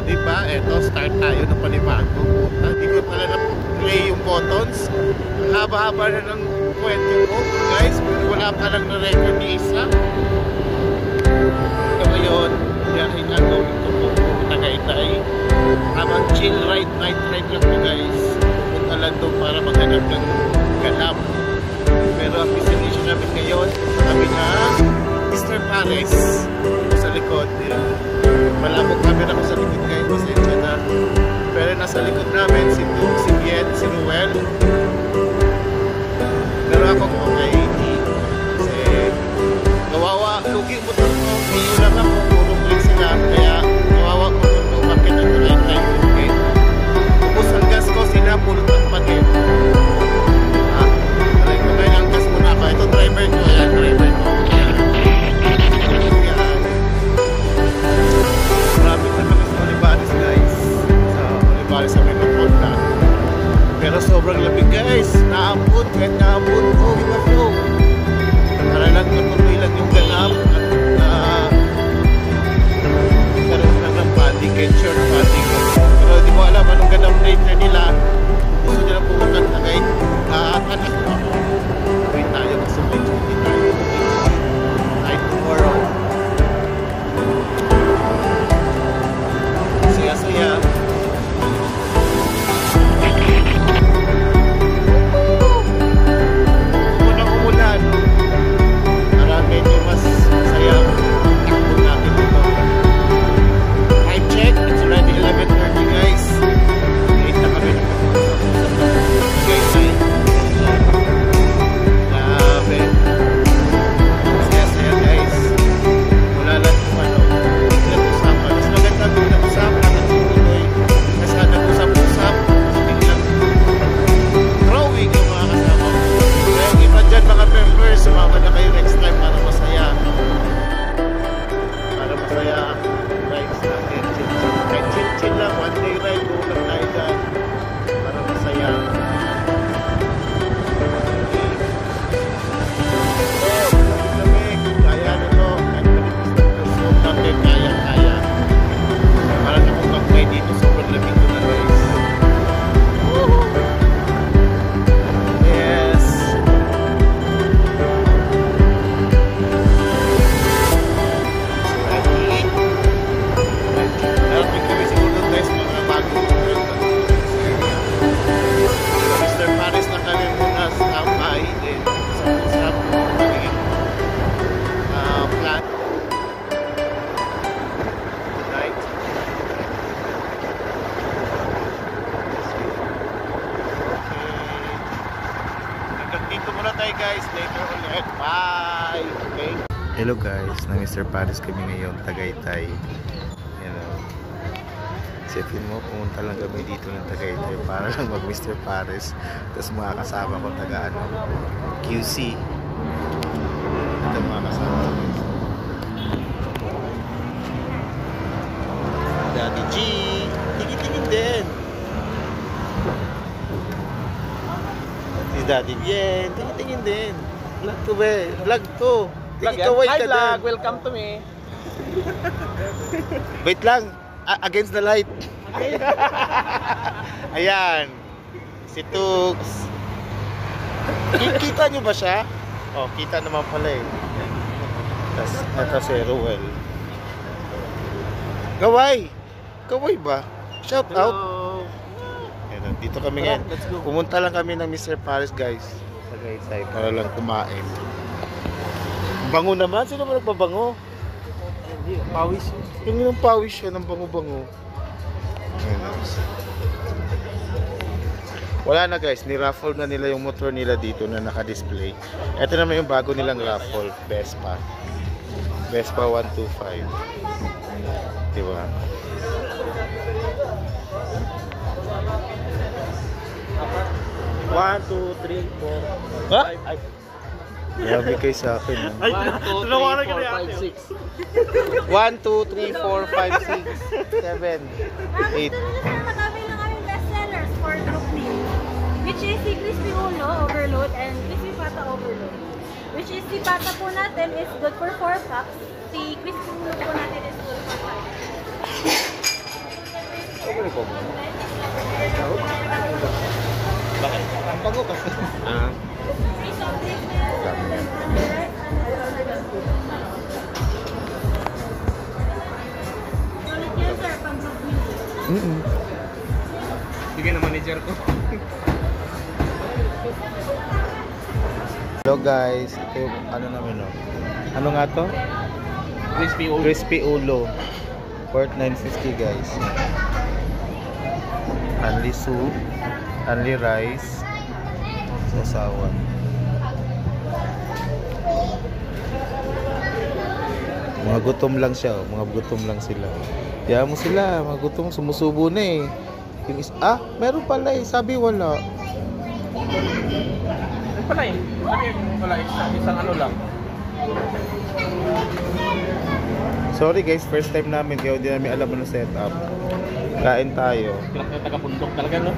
diba? Eto, start tayo ng panibago. Hindi ko pala na-play yung buttons. Ang haba-haba na ng kwento ko, guys. Pero wala pa lang na-record ni isa. So ngayon, biyahin na going to Tagaytay. Tamang chill ride, night ride lang po, guys. Punta lang doon para maghanap ng ganap. Pero ang destination namin ngayon, kami na Mr. Pares sa likod. Malabog camera ko sa likod ngayon, pasensya na. Pero nasa likod namin si Duke, si Bien, si Ruel. Pero ako okay, kasi kawawa, lugi mo ito ko, iyo lang ako, puro click sila, kaya kawawa ko ito, bakit ito lang tayo okay. Tapos ang gas ko, sinapulutan pa din. Try ko tayo ang gas muna ako. Ito driver ko, yan, driver ko. Marami na kami sa Olivares, guys. Sa Olivares sa Metropolitan. Pero sobrang labig, guys. Naambot, kahit naambot, uwi na po. Para lang matuloy lang yung ganap at karoon lang ng padding, kahit short padding. Pero di mo alam anong ganap later nila. Gusto nila pumunta na kahit anak ko. Uwi tayo, masubay hindi tayo. Night tomorrow. Saya-saya. Umulan. Para medyo mas masaya takbo natin dito. Time check, it's already 11:30, guys. 8 na kami. Okay, grabe. Saya-saya, guys. Wala lang kung ano. Nag-usapan. Mas maganda kung nag-usapan natin tuloy. Kasi nag-usap-usap. Biglang drawing yung mga kasama. Kaya yung iba dyan mga members, sumama na kayo next time para masaya. Para masaya. Rides natin. Kahit chill-chill lang. One day ride. Bulang tayo dyan. Para masaya. Kaya nito. Kaya. Parang akong magpay dito. Sobrang lamig ko na, guys. Yes. Narating kami siguro, guys, mga bagong Mr. Paris na kami muna sa Tambay. Sa pagiging plan. Tonight. Hanggang dito muna tayo, guys. Later ulit. Bye! Okay? Hello, guys. Na Mr. Paris kami ngayon, Tagaytay. You know. Isipin mo, pumunta lang kami dito ng Tagaytay para lang mag Mr. Paris. Tapos mga kasama ko taga ano, QC. Ito mga kasama ko. Daddy G! Tingin-tingin din! Si Daddy Bien! Tingin-tingin din! Vlog to be! Vlog to! Tingin-kaway ka din! Hi vlog! Welcome to me! Wait lang! Against the light! Ayan! Si Tux! Kita nyo ba siya? Oh, kita naman pala eh. Tapos ito si Ruel. Gaway! Gaway ba? Shout out! Ayan, dito kami ngayon. Pumunta lang kami ng Mr. Paris, guys. Tagaytay para lang kumain. Bango naman? Sino ba nagpabango? Pawis. Yung pawis siya ng bango-bango. Wala na, guys, ni-raffle na nila yung motor nila dito na naka-display. Ito naman yung bago nilang raffle, Vespa 125. Diba? One, two, three, four, Ha? five. Grabe kayo sa akin. Ay, 1, 2, 3, 4, 5, 6. 1, 2, 3, 4, 5, 6, 7, 8. Marami lang kaming bestsellers for group meal. Which is si Crispy Ulo Overload and Crispy Pata Overload. Which is si Pata po natin is good for 4 packs. Si Crispy Ulo po natin is good for 5. Sorry po. Bakit? Ang bago kasi. Ah. Solid yan, sir, pang group meal. Sige na manager ko. Hello guys, ito yung ano namin no. Ano nga to? Crispy ulo. Crispy ulo. Worth 950 guys. Only soup, only rice, sasawan. Mga gutom lang siya, oh. Mga gutom lang sila. Kaya mo sila, mga gutom, sumusubo na eh. Yung meron pala eh, sabi wala. Wala eh. Wala isang ano lang. Sorry guys, first time namin kaya hindi namin alam ano setup. Kain tayo. Taga-pundok talaga no?